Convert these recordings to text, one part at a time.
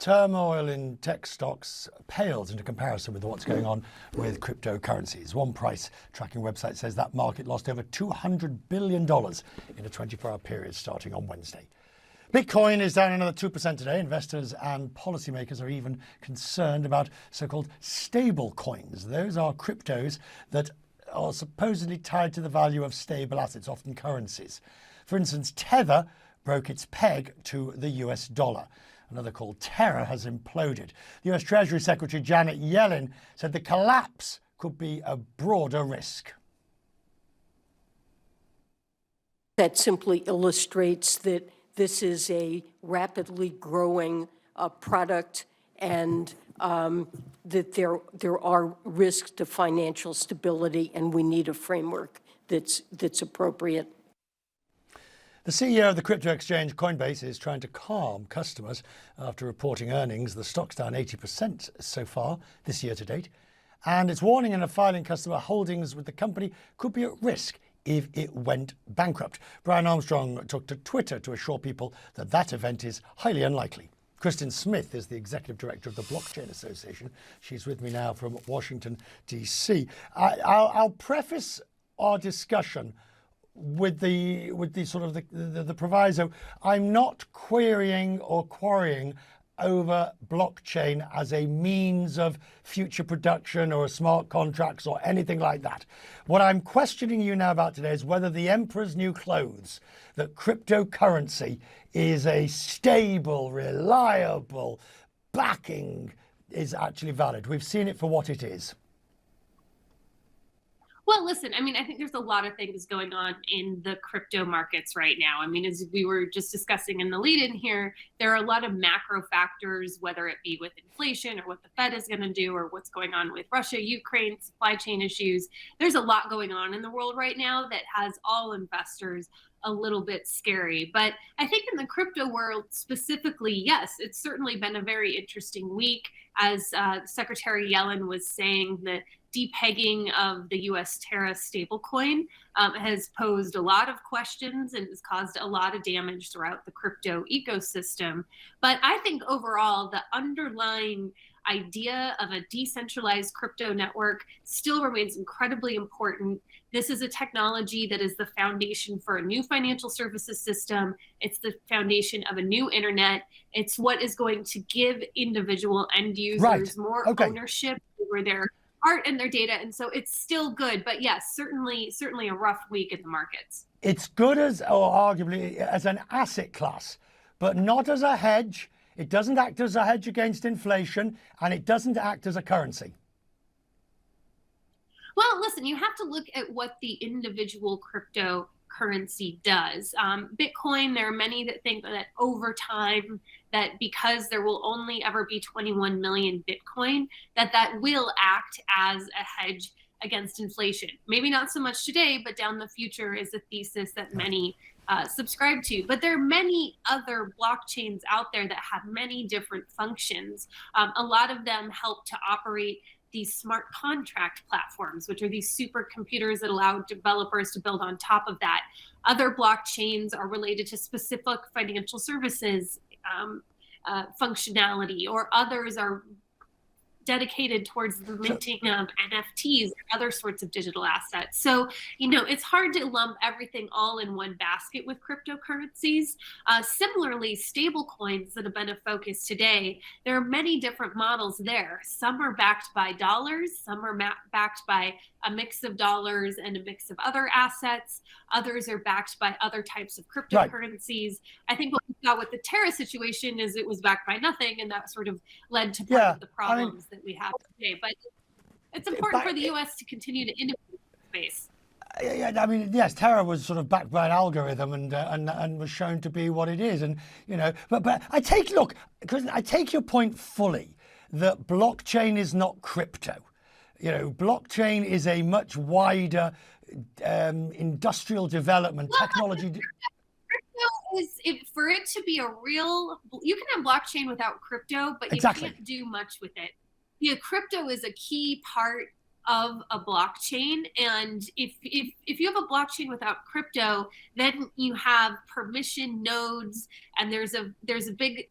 Turmoil in tech stocks pales into comparison with what's going on with cryptocurrencies. One price tracking website says that market lost over $200 billion in a 24-hour period starting on Wednesday. Bitcoin is down another 2% today. Investors and policymakers are even concerned about so-called stable coins. Those are cryptos that are supposedly tied to the value of stable assets, often currencies. For instance, Tether broke its peg to the US dollar. Another called Terra has imploded. The US Treasury Secretary Janet Yellen said the collapse could be a broader risk. That simply illustrates that this is a rapidly growing product and that there are risks to financial stability, and we need a framework that's appropriate. The CEO of the crypto exchange Coinbase is trying to calm customers after reporting earnings. The stock's down 80% so far this year to date, and it's warning in a filing customer holdings with the company could be at risk if it went bankrupt. Brian Armstrong took to Twitter to assure people that that event is highly unlikely. Kristin Smith is the executive director of the Blockchain Association. She's with me now from Washington, D.C. I'll preface our discussion with the sort of the proviso. I'm not querying or quarrying over blockchain as a means of future production or smart contracts or anything like that. What I'm questioning you now about today is whether the emperor's new clothes, that cryptocurrency is a stable, reliable backing, is actually valid. We've seen it for what it is. Well, listen, I mean, I think there's a lot of things going on in the crypto markets right now. I mean, as we were just discussing in the lead-in here, there are a lot of macro factors, whether it be with inflation or what the Fed is going to do or what's going on with Russia, Ukraine, supply chain issues. There's a lot going on in the world right now that has all investors a little bit scary. But I think in the crypto world specifically, yes, it's certainly been a very interesting week. As Secretary Yellen was saying, the depegging of the US Terra stablecoin has posed a lot of questions and has caused a lot of damage throughout the crypto ecosystem. But I think overall, the underlying idea of a decentralized crypto network still remains incredibly important. This is a technology that is the foundation for a new financial services system. It's the foundation of a new internet. It's what is going to give individual end users more ownership over their art and their data. And so it's still good. But yes, certainly a rough week in the markets. It's good as, or arguably, as an asset class, but not as a hedge. It doesn't act as a hedge against inflation, and it doesn't act as a currency. Well, listen, you have to look at what the individual cryptocurrency does. Bitcoin, there are many that think that over time, that because there will only ever be 21 million Bitcoin, that will act as a hedge against inflation. Maybe not so much today, but down the future is a thesis that many subscribe to. But there are many other blockchains out there that have many different functions. A lot of them help to operate these smart contract platforms, which are these supercomputers that allow developers to build on top of that. Other blockchains are related to specific financial services functionality, or others are dedicated towards the minting of NFTs and other sorts of digital assets. So, it's hard to lump everything all in one basket with cryptocurrencies. Similarly, stable coins that have been a focus today, there are many different models there. Some are backed by dollars, some are backed by a mix of dollars and a mix of other assets. Others are backed by other types of cryptocurrencies. Right. I think what we saw with the Terra situation is it was backed by nothing, and that sort of led to part of the problems that we have today. But it's important for the U.S. to continue to innovate in this space. I mean, yes, Terra was sort of backed by an algorithm and was shown to be what it is, and but I take your point fully that blockchain is not crypto. Blockchain is a much wider industrial development technology. Crypto is, for it to be a real, you can have blockchain without crypto, but you can't do much with it. Crypto is a key part of a blockchain, and if you have a blockchain without crypto, then you have permission nodes, and there's a big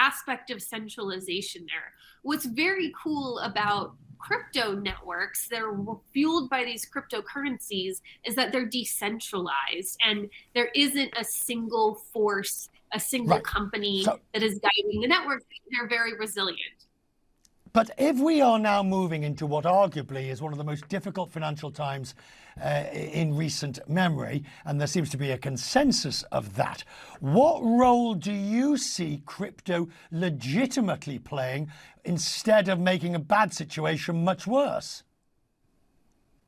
aspect of centralization there. What's very cool about crypto networks that are fueled by these cryptocurrencies is that they're decentralized and there isn't a single force, a single company that is guiding the network. They're very resilient. But if we are now moving into what arguably is one of the most difficult financial times in recent memory, and there seems to be a consensus of that, what role do you see crypto legitimately playing instead of making a bad situation much worse?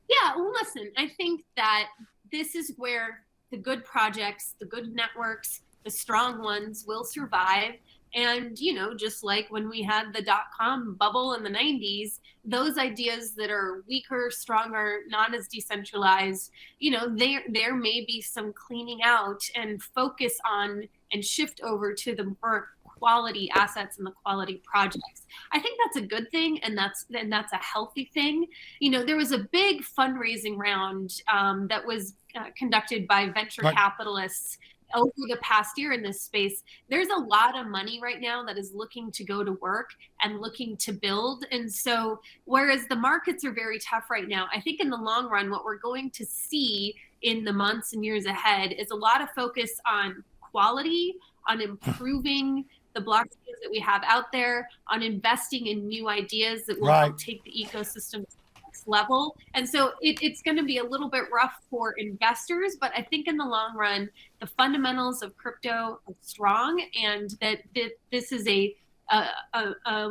Yeah, well, listen, I think that this is where the good projects, the good networks, the strong ones will survive. And, you know, just like when we had the dot-com bubble in the 90s, those ideas that are weaker, stronger, not as decentralized, you know, there may be some cleaning out and focus on and shift over to the more quality assets and the quality projects. I think that's a good thing, and that's a healthy thing. You know, there was a big fundraising round that was conducted by venture capitalists over the past year in this space. There's a lot of money right now that is looking to go to work and looking to build. And so, whereas the markets are very tough right now, I think in the long run, what we're going to see in the months and years ahead is a lot of focus on quality, on improving the blockchains that we have out there, on investing in new ideas that will help take the ecosystem to the next level. And so it's going to be a little bit rough for investors, but I think in the long run, the fundamentals of crypto are strong, and that this is a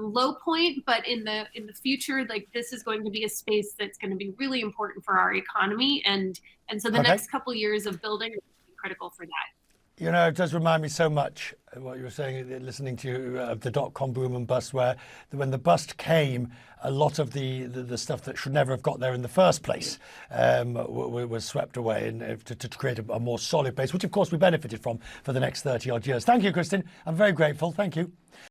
low point, but in the future, like, this is going to be a space that's going to be really important for our economy, and so the next couple years of building are critical for that. You know, it does remind me so much of what you were saying, listening to you, of the dot-com boom and bust, where when the bust came, a lot of the stuff that should never have got there in the first place was swept away, and to create a more solid base, which of course we benefited from for the next 30 odd years. Thank you, Kristin. I'm very grateful. Thank you.